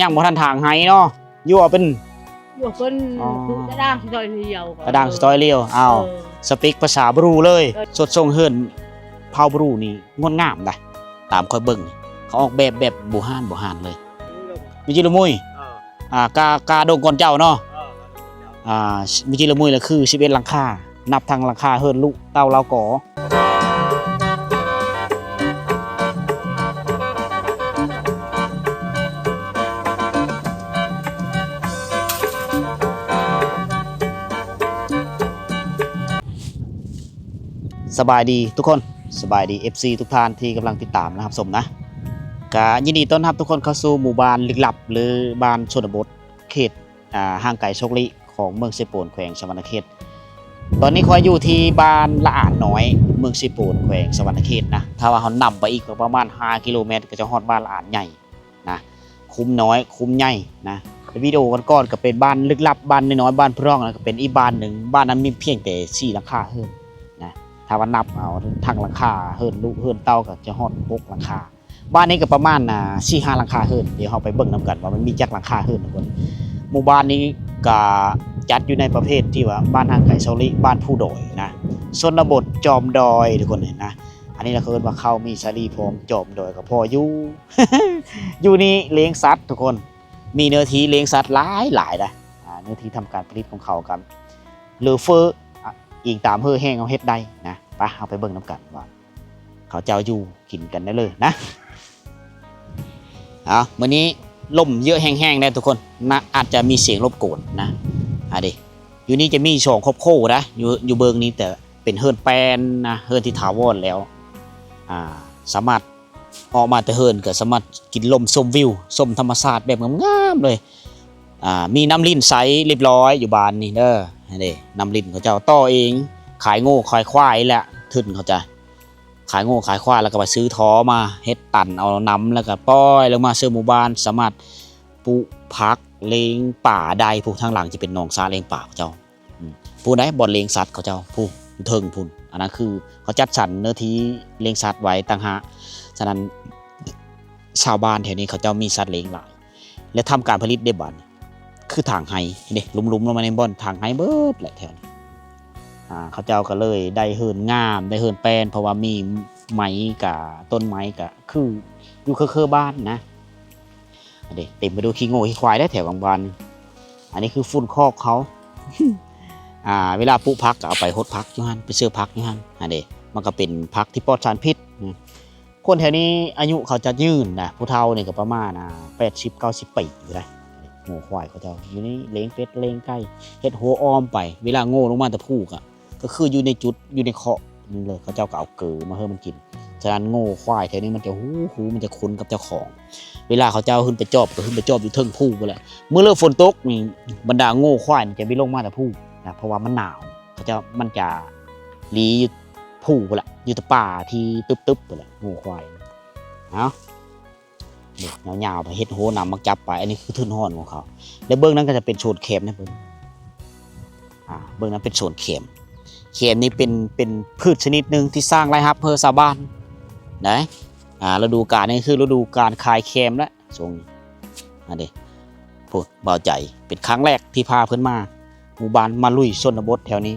ยังบ่ทันทางให้เนาะอยู่เป็นกระด้างสไตล์เรียวกระด้างสไตล์เรียวอ้าวสปีกภาษาบรูเลยสดทรงเฮือนเผาบรูนี่งดงามได้ตามค่อยเบิ่งเขาออกแบบบูฮานเลยมิจิละมุยกาดงก่อนเจ้าเนาะมิจิละมุยล่ะคือ11หลังคานับทางหลังคาเฮือนลุเต้าเราก่อสบายดีทุกคนสบายดี FC ทุกท่านที่กำลังติดตามนะครับสมนะก็ยินดีต้อนรับทุกคนเข้าสู่หมู่บ้านลึกลับหรือบ้านชนบทเขตห่างไกลโชคลิของเมืองเซโปนแขวงสวรรณเขตตอนนี้คอยอยู่ที่บ้านละอ่านน้อยเมืองเซโปนแขวงสวรรณเขตนะถ้าว่าเขานำไปอีกประมาณ5กิโลเมตรก็จะฮอดบ้านละอ่านใหญ่นะคุ้มน้อยคุ้มใหญ่นะวิดีโอก่อนก็เป็นบ้านลึกลับบ้านน้อยบ้านพร่องนะก็เป็นอีกบ้านหนึ่งบ้านนั้นมีเพียงแต่4หลังคาเฮือนนะถ้าว่านับเอาทั้งหลังคาเฮือนลุเฮือนเต้าก็จะฮอด6หลังคาบ้านนี้ก็ประมาณ4-5หลังคาเฮือนเดี๋ยวเราไปเบิ่งนำกันว่ามันมีจักหลังคาเฮือนทุกคนหมู่บ้านนี้ก็จัดอยู่ในประเภทที่ว่าบ้านห่างไกลโซลิบ้านผู้ดอยนะชนบทจอมดอยทุกคนเห็นนะอันนี้เราเคิดว่าเขามีสาลีพร้อมจอมดอยก็พออยู่ อยู่นี่เลี้ยงสัตว์ทุกคนมีเนื้อที่เลี้ยงสัตว์หลายนะเนื้อที่ทำการผลิตของเขากันเลอเฟอร์อิงตามเฮือแห้งเอาเฮ็ดได้นะไปเอาไปเบิ่งน้ำกันว่าเขาเจ้าอยู่กินกันได้เลยนะมื้อนี้ลมเยอะแห้งๆได้ทุกคนนะอาจจะมีเสียงรบกวนนะดิอยู่นี่จะมี2ครอบครัวนะอยู่เบิงนี้แต่เป็นเฮิร์นแปนนะเฮิร์นที่ถาวรแล้วสามารถออกมาแต่เฮิร์นก็สามารถกินลมชมวิวชมธรรมชาติแบบงามๆเลยมีน้ำลิ้นใสเรียบร้อยอยู่บ้านนี่เด้อนี่น้ำลิ้นเขาเจ้าต่อเองขายโง่ขายควายแหละทึ่นเขาจะขายโง่ขายควายแล้วก็ไปซื้อท้อมาเฮ็ดตันเอาน้ำแล้วก็ป้อยลงมาเสื้อหมู่บ้านสามารถปลูกผักเลี้ยงป่าได้ผู้ทางหลังจะเป็นหนองซาเลี้ยงป่าเขาเจ้าผู้ใดบ่อนเลี้ยงสัตว์เขาเจ้าผู้เทิงพุ่นอันนั้นคือเขาจัดสรรเนื้อที่เลี้ยงสัตว์ไว้ต่างหากฉะนั้นชาวบ้านแถวนี้เขาเจ้ามีสัตว์เลี้ยงหลายและทำการผลิตได้บ่อนคือทางไฮนี่ลุ่มๆลงมาในบ่อนทางไฮเบิดแหละแถวนี้เขาเจ้าก็เลยได้เฮิร์นงามได้เฮิร์นแปลนเพราะว่ามีไม้กับต้นไม้กับคืออยู่คือบ้านนะเต็มไปดูขี้โง่ขี้ควายได้แถวบางบ้านอันนี้คือฝุ่นคอกเขา เวลาปลูกพักก็เอาไปหดพักอยู่ฮั่นไปเชื่อพักอยู่ฮั่นมันก็เป็นพักที่ปลอดสารพิษคนแถวนี้อายุเขาจะยืนนะผู้เฒ่านี่ก็ประมาณ80-90 ปีอยู่ได้โง่ควายเขาจะอยู่นี่เลี้ยงเป็ดเลี้ยงไก่เฮ็ดหัวอ้อมไปเวลาโง่ลงมาแต่พูกก็คืออยู่ในจุดอยู่ในเคาะนี่เลยเขาเจ้าก็เอาเกลือมาให้มันกินฉะนั้นโง่ควายแถวนี้มันจะหูมันจะคุ้นกับเจ้าของเวลาเขาเจ้าขึ้นไปจอบก็ขึ้นไปจอบอยู่เทิงพูไปแหละเมื่อเริ่มฝนตกนี่บรรดาโง่ควายมันจะไม่ลงมาแต่พูนะเพราะว่ามันหนาวมันจะรีพูไปแหละอยู่แต่ป่าที่ตึ๊บไปแหละโง่ควายเงาไปเฮ็ดโหนำมาจับไปอันนี้คือทื่นห่อนของเขาแล้วเบื้องนั้นก็จะเป็นโซนเข็มนะเบื้องนั้นเป็นโซนเข็มนี้เป็นพืชชนิดหนึ่งที่สร้างรายรับเพื่อชาวบ้านนะฤดูกาลนี้คือฤดูกาลคายเข็มแล้วทรงพูดเบาใจเป็นครั้งแรกที่พาเพื่อนมาหมู่บ้านมาลุยชนบทแถวนี้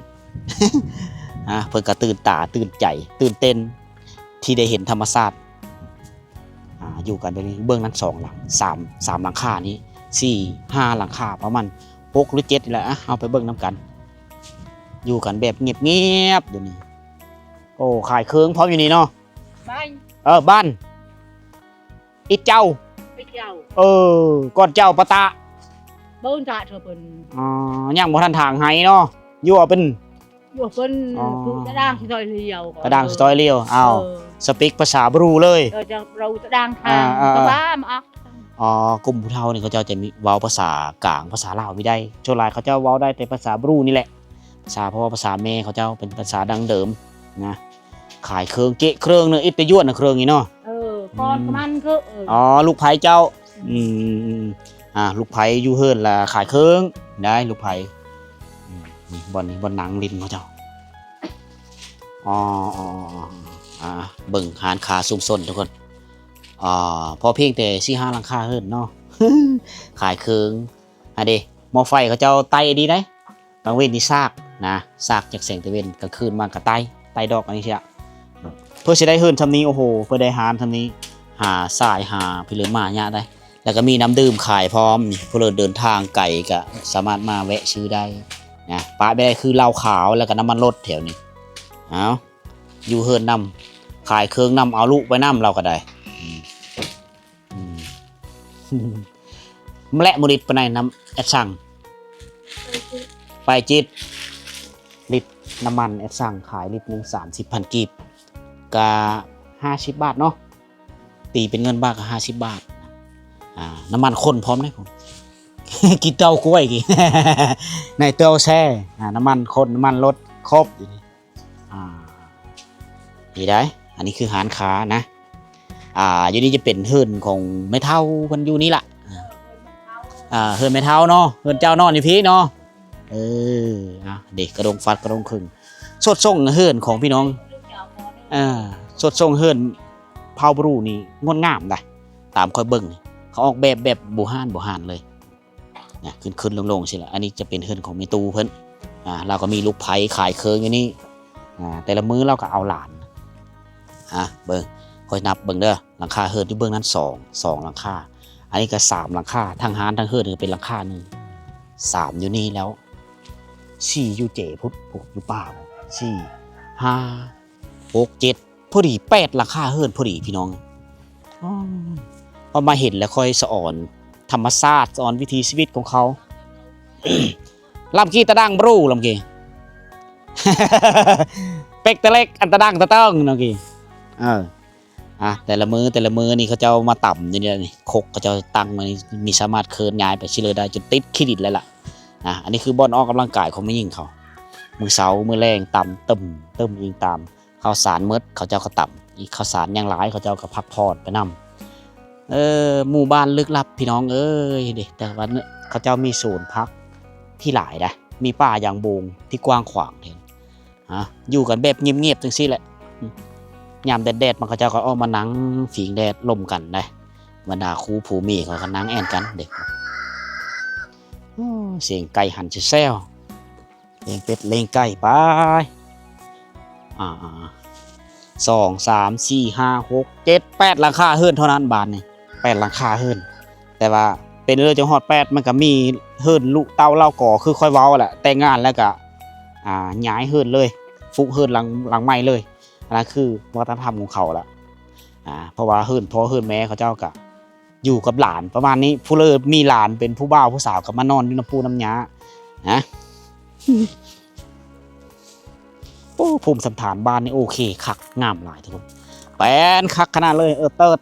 เพื่อนก็ตื่นตาตื่นใจตื่นเต้นที่ได้เห็นธรรมชาติอยู่กันไปนี้เบื้องนั้น2หลัง3หลังคานี้4-5หลังคาประมาณ6หรือ7นี่แหละเอาไปเบื้องน้ำกันอยู่กันแบบเงียบๆอยู่นี่โอ้ขายเครื่องพร้อมอยู่นี่เนาะบ้านอีเจ้าก่อนเจ้าปะตะบ้านตาเธอเป็นยังบ่ทันทางให้เนาะอยู่เป็นกระด้างสไตล์เรียวกระด้างสไตล์เรียวสปีกภาษาบรูเลยเรากระด้างทางกระบ้ามกลุ่มผู้เฒ่านี่เขาจะมีเว้าภาษากลางภาษาลาวไม่ได้โชว์ลายเขาจะเว้าได้แต่ภาษาบรูนี่แหละเพราะว่าภาษาแม่เขาจะเป็นภาษาดังเดิมนะขายเครื่องเกะเครื่องเนื้ออิตยวดนะเครื่องนี้เนาะก่อนมันก็ลูกไผ่เจ้าลูกไผ่อยู่เฮิร์นละขายเครื่องได้ลูกไผ่บอนหนังลิ้นเขาเจ้าเบิ่งหานขาซุ่มซนทุกคน พอเพียงแต่4-5หลังคาเฮิรนเนาะ ขายเครื่องอันเดหม้อไฟเขาเจ้าไต่ดีได้บางเว้นนี่ซากนะซากจากแสงตะเวนกลางคืนมากระไต่ดอกอันนี้เชียเพื่อจะได้เฮิรนทำนี้โอ้โหเพื่อได้หารทำนี้หาสายหาพิเรมาเนี่ยได้แล้วก็มีน้ำดื่มขายพร้อมเพื่อเดินทางไกลก็สามารถมาแวะซื้อได้นะปะไม่ได้คือเหล้าขาวแล้วก็น้ำมันรถแถวนี้เอาอยู่เฮิรนนำขายเครื่องนำเอาลูกไปนำเราก็ได้แมละมุริตปนัยน้ำแอดสั่งไปจิตลิตรน้ำมันแอดสั่งขายลิตรหนึ่ง30,000 กีบกะ50 บาทเนาะตีเป็นเงินบาทก็50 บาทน้ำมันข้นพร้อมได้ผม กินเต้ากล้วยกี่ ในเต้าแช่น้ำมันข้นน้ำมันรถครบดีได้อันนี้คือหารขานะอยู่นี่จะเป็นเฮิรนของไม่เท่ามันอยู่นี่แหละเฮิรนไม่เท่าเนาะเฮิรนเจ้านอนอยู่พี่เนาะเด็กกระดงฟัดกระดงครึ่งสดส่งเฮิรนของพี่น้องสดส่งเฮิรนเผาบรูนี่งดงามได้ตามคอยเบิ่งเขาออกแบบบูฮานเลยนะขึ้นลงใช่ไหมอันนี้จะเป็นเฮิรนของเมตูเพิ่นเราก็มีลูกไผ่ขายเคิงอยู่นี่แต่ละมื้อเราก็เอาหลานเบิ่งคอยนับเบิ่งเด้อหลังคาเฮิรนที่เบิ่งนั้น2หลังคาอันนี้ก็3หลังคาทั้งหานทั้งเฮิรนเป็นหลังคาหนึ่ง3อยู่นี่แล้ว4อยู่เจพุทธอยู่ป่า4 5 6 7พอดี8หลังคาเฮิรนพอดีพี่น้องพอมาเห็นแล้วค่อยสะอ่อนธรรมชาติสะอ่อนวิถีชีวิตของเขา ลำกี้ตะดังบรูลำกี้ เป็กตะเล็กอันตะดังตะต้องลำกี้แต่ละมือนี่เขาจะมาต่ำนี่คกเขาจะตั้งมามีสามารถเคลื่อนย้ายไปชิเลยได้จนติดขี้ดินเลยล่ะอันนี้คือบอลออกกำลังกายของไม่ยิ่งเขามือเสามือแรงต่ำตึมยิงตามข้าวสารเมดเขาเจ้าก็ต่ำอีกข้าวสารยังหลายเขาเจ้าก็พักพอดไปนำหมู่บ้านลึกลับพี่น้องเอ้ยเด็กแต่วันเขาเจ้ามีศูนย์พักที่หลายนะมีป่าอย่างโบงที่กว้างขวางเห็นอยู่กันแบบเงียบๆจังซี่แหละยามแดดมันก็จะก็ออกมานั่งฝีงแดดลมกันได้บรรดาครูผู้มีเขาก็นั่งแอนกันเด็กเสียงไก่หันจะแซวเลี้ยงเป็ดเลี้ยงไก่ไป2 3 4 5 6 7 8หลังคาเฮิรนเท่านั้นบานนี่8หลังคาเฮิรนแต่ว่าเป็นเรื่องจังหอด8มันก็มีเฮิรนลูกเต้าเล่าก่อคือค่อยเว้าแหละแต่งงานแล้วก็ย้ายเฮิรนเลยฟุกเฮิรนหลังใหม่เลยอันนั้นคือวัฒนธรรมของเขาละเพราะว่าเฮิรนพ่อเฮิรนแม่เขาเจ้าก็อยู่กับหลานประมาณนี้ผู้เลิศมีหลานเป็นผู้บ่าวผู้สาวกับมานอนอยู่น้ำปูน้ำยานะโอ้ภูมิสันฐานบ้านนี่โอเคคักงามหลายทุกคนแปนคักขนาดเลยเติร์ด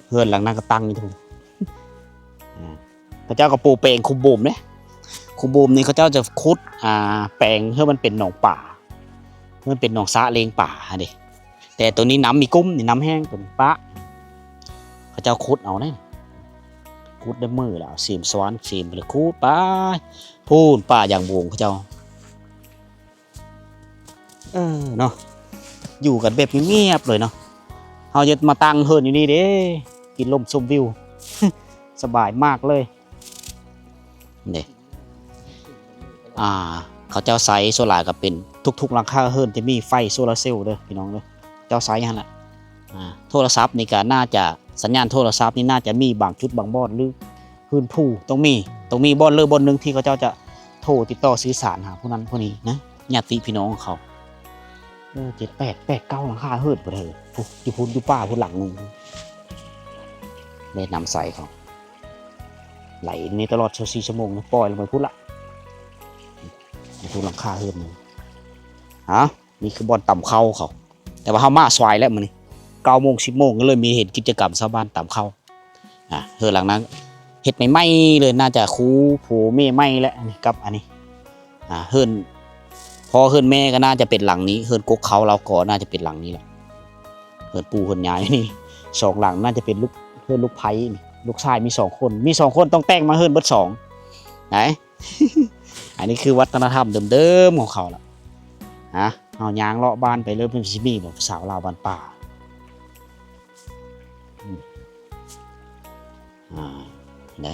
เฮิรนหลังนั้นก็ตั้งอยู่ทุกคนเขาเจ้าก็ปูแปลงคุมโบมเนี่ยคุมโบมนี่เขาเจ้าจะคุดแปลงเพื่อมันเป็นหนองป่ามันเป็นหนองสะเลงป่าเด็แต่ตัวนี้น้ำมีกุ้มนี่น้ำแห้งตัวปะเขาเจ้าคุดเอาเนี่ยคุดด้วยมือแล้วสีมสวรรค์สีมเลยคุดไปพูนป่าอย่างวงเขาเจ้าเนาะอยู่กันแบบเงียบเลยเนาะเขาจะมาตั้งเฮิรนอยู่นี่เด้กินลมชมวิว สบายมากเลยเนี่ยเขาเจ้าไซส์โซล่าก็เป็นทุกๆหลังคาเฮิรนจะมีไฟโซลาร์เซลล์เด้อพี่น้องเด้อเจ้าไซส์นั่นแหละโทรศัพท์นี่ก็น่าจะสัญญาณโทรศัพท์นี่น่าจะมีบางจุดบางบอนหรือพื้นผู้ต้องมีบอนบอนนึงที่เขาเจ้าจะโทรติดต่อสื่อสารหาผู้นั้นผู้นี้นะญาติพี่น้องของเขา7 8 9หลังคาเฮิรนไปเลยอยู่พุ่นอยู่ป่าพุ่นหลังนึงเลยนำใส่เขาไหลนี่ตลอด24 ชั่วโมงปล่อยลงไปพุ่นละพุ่นหลังคาเฮิรนนึงนี่คือบอลต่ำเข้าเขาแต่ว่าเขามาสวายแล้วมันนี่9 โมง 10 โมงก็เลยมีเห็นกิจกรรมชาวบ้านต่ำเข้าเฮิรนหลังนั้นเห็ดไม่เลยน่าจะคูผูเม่ไม่แล้วกับอันนี้เฮิรนพอเฮิรนแม่ก็น่าจะเป็นหลังนี้เฮิรนกกเขาเราก่อน่าจะเป็นหลังนี้แหละเฮิรนปูเฮิรนยายนี่2 หลังน่าจะเป็นเฮิรนลูกไผ่ลูกชายมี2 คนต้องแต่งมาเฮิรนเบิด2ไหน อันนี้คือวัฒนธรรมเดิมๆของเขาละเอายางเลาะบ้านไปเริ่มเป็นชิมี่แบบสาวลาวบ้านป่า ไหน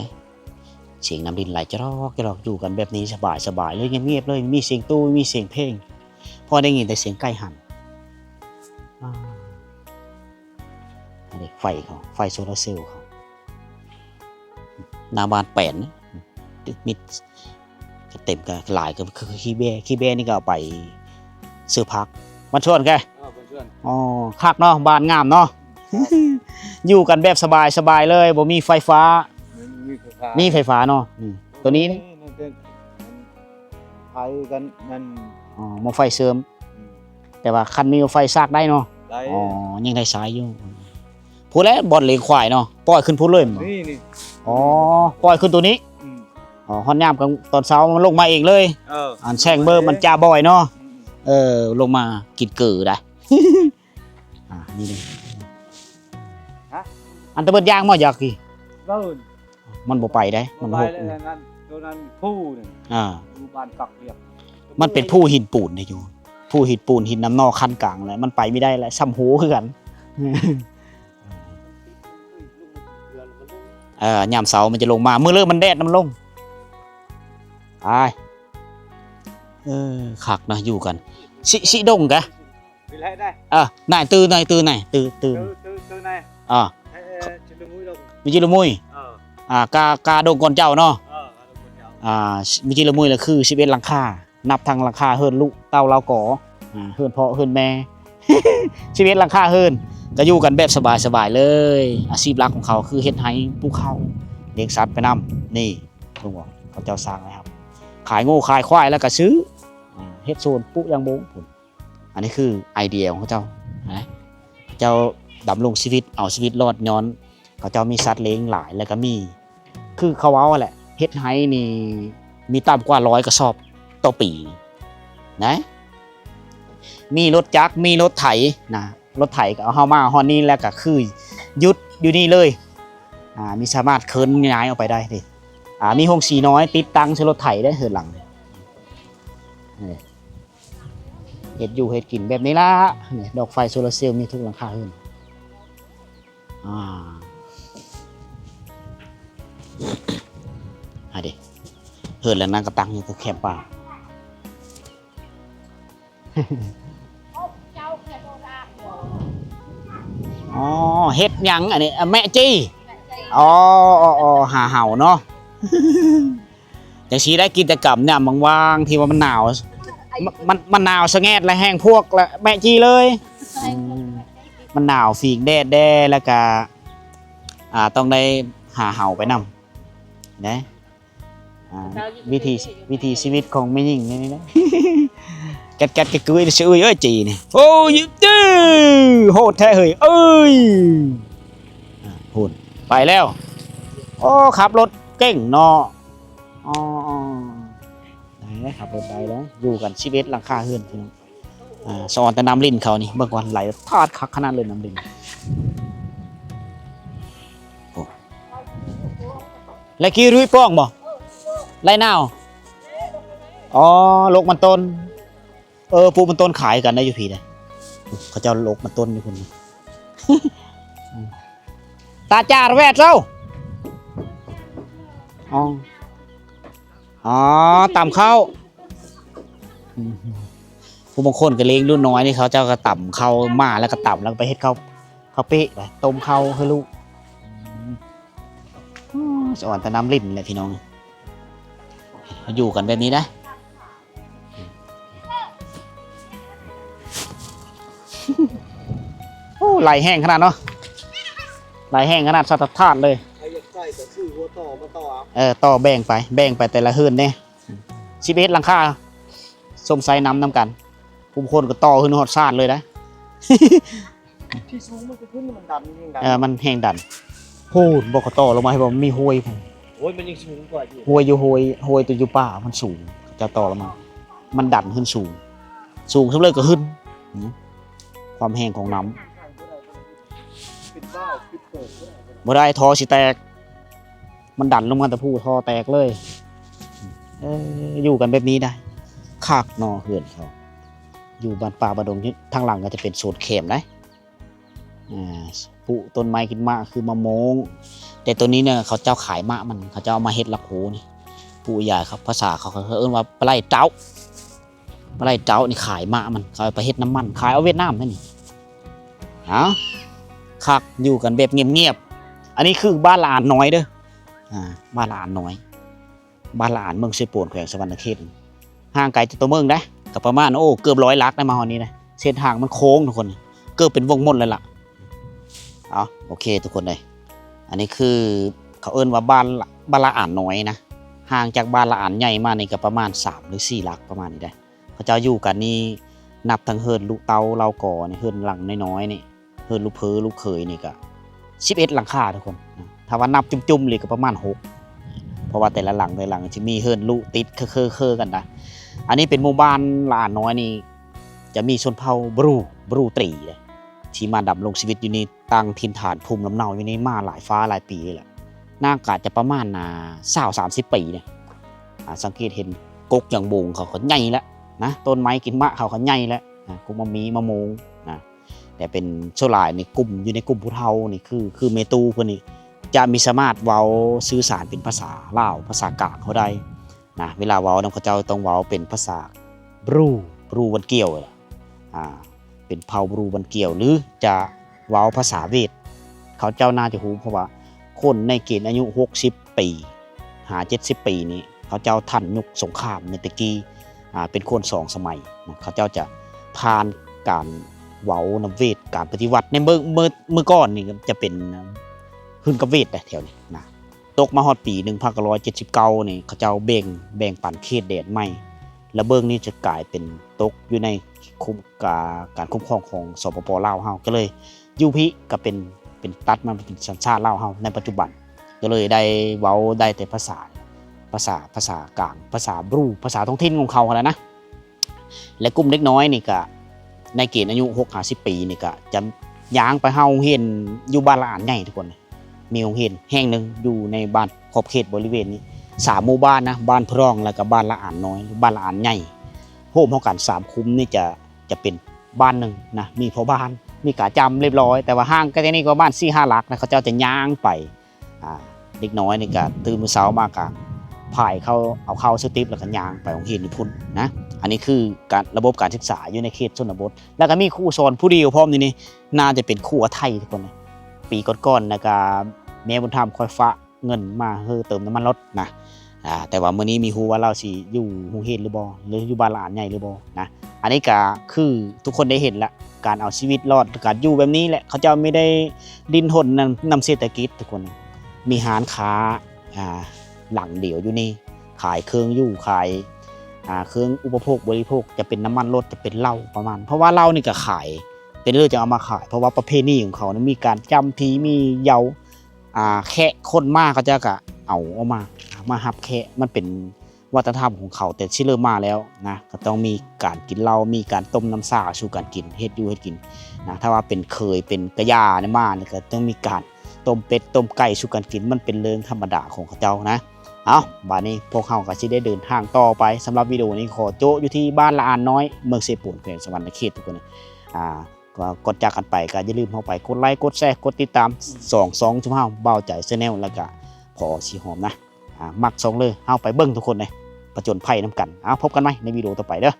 เสียงน้ำดินไหลจะรอกอยู่กันแบบนี้สบายเลยเงียบๆเลยมีเสียงตู้มีเสียงเพลงพอได้ยินแต่เสียงไก่หันอันนี้ไฟเขาไฟโซลาร์เซลล์เขาหน้าบ้านแป่นมิดเต็มกันหลายก็คือขี้เบ้นี่ก็เอาไปซื้อพักมันชวนแกอ๋อคักเนาะบ้านงามเนาะ อยู่กันแบบสบายเลยบ่มีไฟฟ้ามีไฟฟ้าเนาะตัวนี้นี่ ไฟกันนั่น อ๋อหม้อไฟเสริมแต่ว่าคันมีไฟซากได้เนาะ ได้ อ๋อยังได้สายอยู่พูดแล้วบ่อนเลี้ยงควายเนาะปล่อยขึ้นพูดเลยมั้ง นี่ อ๋อปล่อยขึ้นตัวนี้อ๋อฮอนยามกลางตอนเช้ามันลงมาเองเลยอันแซงเบอร์มันจ้าบ่อยเนาะลงมากินเกลือได้ นี่เลยอันตะเบิดยางมาอยากกี่ เบิ้ล มันบ่ไปได้มัน ไป หก แล้วนั่นตัวนั้นผู้นี่ ดูบ้านกักเรียบ มันเป็นผู้หินปูนเนี่ยอยู่ผู้หินปูนหินน้ำนอกคันกลางเลยมันไปไม่ได้แล้วซ้ำหูคือกันยามเสาร์มันจะลงมาเมื่อเริ่มมันแดดมันลงไปคักนะอยู่กันสิดงกะ ไปไล่ได้ นายตื่นตื่นไหน ไหน ชิลมุ้ยลง มิจิละมุยกาดงก่อนเจ้าเนาะมิจิละมุยละคือ11หลังคานับทางหลังคาเฮิรนลูกเต้าเราก่อเฮิรนพ่อเฮิรนแม่ 11หลังคาเฮิรนก็อยู่กันแบบสบายเลยอาชีพหลักของเขาคือเฮ็ดไห้ปลูกข้าวเลี้ยงสัตว์ไปนำนี่ลุงบอกเขาเจ้าสร้างนะครับขายโง่ขายควายแล้วก็ซื้อเฮ็ดโซนปลูกยางโบงอันนี้คือไอเดียของเขาเจ้าเจ้าดำรงชีวิตเอาชีวิตรอดย้อนเขาเจ้ามีสัตว์เลี้ยงหลายแล้วก็มีคือเขาเอาแหละเฮ็ดไห้นี่มีต่ำกว่า100กระสอบต่อปีนะมีรถจักรมีรถไถนะรถไถก็เอาเฮามาฮอดนี้แล้วก็คือยุดอยู่นี่เลยมีสามารถเคลื่อนย้ายออกไปได้ดิมีห้องสีน้อยติดตั้งใช้รถไถได้เหินหลังเฮ็ดอยู่เฮ็ดกินแบบนี้ล่ะนี่ดอกไฟโซลาร์เซลล์มีทุกหลังคาเฮือนดิเหินแล้วนั่งกระตังอยู่ก็แคบป่าอ๋อเฮ็ดหยังอันนี้แม่จี้อ๋อหาเห่าเนาะจังสีได้กิจกรรมเนี่ยว่างๆที่ว่ามันหนาวมันหนาวสะแงดและแห้งพวกและแม่จี้เลยมันหนาวฝีกแดดแล้วก็ต้องได้หาเห่าไปนำนะวิธีชีวิตของแม่หญิงนี่นะแกะกุ้ยชื่อเอ้ยจีนี่โอ้ยจื้อโหดแท้เฮ้ยเอ้ยหุ่นไปแล้วโอ้ขับรถเก่งเนาะได้ขับรถได้แล้วอยู่กันชีวิตหลังคาเฮือนพี่น้องสอนแต่น้ำลิ้นเขานี่เมื่อก่อนไหลทอดคักขนาดเลยน้ำลิ้นแล้วกี่รุ้ยป้องบ่ไรนาวอ๋อโลกมันต้นปูมันต้นขายกันได้อยู่พี่เลยเขาเจ้าโลกมันต้นอยู่คนนี้ ตาจ่าแวดเจ้าอ๋อต่ำเข้าผู้บางคนก็เลี้ยงรุ่นน้อยนี่เขาเจ้าก็ต่ำเข้ามาแล้วก็ต่ำแล้วก็ไปเฮ็ดข้าวเป๊ะไปต้มเข้าให้ลูกสอนแต่น้ำลิ้นแหละพี่น้องอยู่กันแบบนี้ได้โอ้ไหลแห้งขนาดเนาะไหลแห้งขนาดสัตว์ธาตุเลยต่อแบ่งไปแต่ละเฮือนเนี่ย11หลังคาสมไซน้ำกันผู้คนก็ต่อขึ้นหอดซาดเลยนะ ที่สูงมันจะขึ้นมันดันยิ่งดันมันแห้งดันโหดบอกเขาต่อลงมาให้บอกมีห้วยผม โอ้ยมันยังสูงกว่าอยู่ ห้วยอยู่ห้วยตัวอยู่ป่ามันสูงจะต่อลงมามันดันขึ้นสูงขึ้นเลยก็ขึ้นความแห้งของน้ำบ่ได้ท่อสิแตกมันดันลงมาแต่ผู้ท่อแตกเลยอยู่กันแบบนี้ได้คากนอเหือนเขาอยู่บ้านป่าบ้านดงทางหลังก็จะเป็นโซนเข็มนะ ปลูกต้นไม้กินมะคือมะม่วงแต่ตัวนี้เนี่ยเขาเจ้าขายมะมันเขาเจ้าเอามาเฮ็ดละโขนี่ปู่ย่าครับภาษาเขาเอิ้นว่าปลาไหลเจ้าปลาไหลเจ้านี่ขายมะมันเขาเอาไปเฮ็ดน้ำมันขายเอาเวียดนามนั่นนี่คักอยู่กันแบบเงียบๆอันนี้คือบ้านละอ่านน้อยเด้อบ้านละอ่านน้อยบ้านละอ่านเมืองเสโปนแขวงสวรรณเขตห่างไกลจากตัวเมืองนะก็ประมาณเกือบ100 ลักได้มาฮอดนี้นะเส้นทางมันโค้งทุกคนเกือบเป็นวงมนเลยล่ะโอเคทุกคนเลยอันนี้คือเขาเอิ้นว่าบ้านละอ่านน้อยนะห่างจากบ้านละอ่านใหญ่มานี่ก็ประมาณ3 หรือ 4 ลักประมาณนี้ได้เขาเจ้าอยู่กันนี่นับทั้งเฮิรนลูกเตาเราก่อนี่เฮิรนหลังน้อยๆนี่เฮิรนลูกเพอลูกเขยนี่ก็11 หลังคาทุกคนถ้าว่านับจุ่มๆเลยก็ประมาณ6เพราะว่าแต่ละหลังจะมีเฮิรนลูกติดเคอกันนะอันนี้เป็นหมู่บ้านละอ่านน้อยนี่จะมีชนเผ่าบรูตรีเลยที่มาดำรงชีวิตอยู่ในตั้งถิ่นฐานภูมิลำเนาอยู่ในมาหลายฟ้าหลายปีแหละน่ากาจะประมาณ20-30 ปีเนี่ยสังเกตเห็นกกอย่างบงเขาใหญ่แล้วนะต้นไม้กินมะเขาใหญ่แล้วกุมมะมงนะแต่เป็นโซลายในกลุ่มอยู่ในกลุ่มผู้เฒ่านี่คือเมตูคนนี้จะมีสามารถเว้าสื่อสารเป็นภาษาลาวภาษากลางเขาได้นะเวลาเว้านำเขาเจ้าต้องเว้าเป็นภาษาบรูวันเกี่ยวเป็นเผ่าบรูวันเกี่ยวหรือจะเว้าภาษาเวทเขาเจ้าน่าจะรู้เพราะว่าคนในเกณฑ์อายุ60 ปี70 ปีนี้เขาเจ้าทันยุคสงครามในตะกี้เป็นคน2 สมัยเขาเจ้าจะผ่านการเว้านำเวทการปฏิวัติในเมื่อก่อนนี่จะเป็นหึ่งกับเวทแถวนี้นะตกมาฮอดปี1979นี่เขาเจ้าแบ่งปันเขตแดนใหม่และเบิ่งนี้จะกลายเป็นตกอยู่ในการคุ้มครองของสปป.ลาวเฮาก็เลยยูพิก็เป็นตัดมาเป็นสัญชาติลาวเฮาในปัจจุบันก็เลยได้เว้าได้แต่ภาษากลางภาษาบรูภาษาท้องถิ่นของเขาแล้วนะและกลุ่มเล็กน้อยนี่ก็ในเกณฑ์อายุ60 ปีนี่ก็จะย้างไปเฮาเห็นอยู่บ้านละอ่านใหญ่ทุกคนมีโรงเรียนแห่งหนึ่งอยู่ในบ้านขอบเขตบริเวณนี้3 หมู่บ้านนะบ้านพร่องแล้วก็บ้านละอ่านน้อยบ้านละอ่านใหญ่โฮมเฮากัน3 คุ้มนี่จะเป็นบ้านหนึ่งนะมีพ่อบ้านมีกะจำเรียบร้อยแต่ว่าห่างกันนี่ก็บ้าน4-5 หลักนะเขาเจ้าจะย่างไปเด็กน้อยนี่ก็ตื่นมื้อเช้ามากะพายเอาเข้าสติปแล้วก็ย่างไปโรงเรียนนี่พุ่นนะอันนี้คือการระบบการศึกษาอยู่ในเขตชนบทแล้วก็มีครูสอนผู้เดียวพร้อมนี่น่าจะเป็นครูไทยทุกคนปีก่อนๆนะก็แม่บุญธรรมคอยฝากเงินมาเติมน้ำมันรถนะแต่ว่ามื้อนี้มีฮู้ว่าเราสิอยู่โรงเรียนหรือบ่หรืออยู่บ้านหลานใหญ่หรือบ่นะอันนี้ก็คือทุกคนได้เห็นละการเอาชีวิตรอดการอยู่แบบนี้แหละเขาจะไม่ได้ดิ้นรนนำเศรษฐกิจทุกคนมีร้านค้าหลังเดียวอยู่นี่ขายเครื่องอยู่ขายเครื่องอุปโภคบริโภคจะเป็นน้ำมันรถจะเป็นเหล้าประมาณเพราะว่าเหล้านี่ก็ขายเป็นเรื่องจะเอามาขายเพราะว่าประเพณีของเขานะมีการจำผีมีเยาแค่คนมากเขาจะก็เอามาหับแค่มันเป็นวัฒนธรรมของเขาแต่ที่เริ่มมาแล้วนะก็ต้องมีการกินเหล้ามีการต้มน้ำซ่าสู่การกินเฮ็ดอยู่เฮ็ดกินนะถ้าว่าเป็นเคยเป็นกระยาเนี่ยมาเนี่ยก็ต้องมีการต้มเป็ดต้มไก่สู่การกินมันเป็นเรื่องธรรมดาของเขาเจ้านะบัดนี้พวกเขาก็สิได้เดินทางต่อไปสำหรับวิดีโอนี้ขอโจะอยู่ที่บ้านละอ่านน้อยเมืองเสปูนแขวงสวรรณเขตทุกคนก็กดจากกันไปก็อย่าลืมเข้าไปกดไลค์กดแชร์กดติดตาม2 ช่องเบาใจแชนแนลแล้วก็พอสีหอมนะมัก2เลยเอาไปเบิ่งทุกคนเลยผจญภัยน้ำกันพบกันไหมในวิดีโอต่อไปเด้อ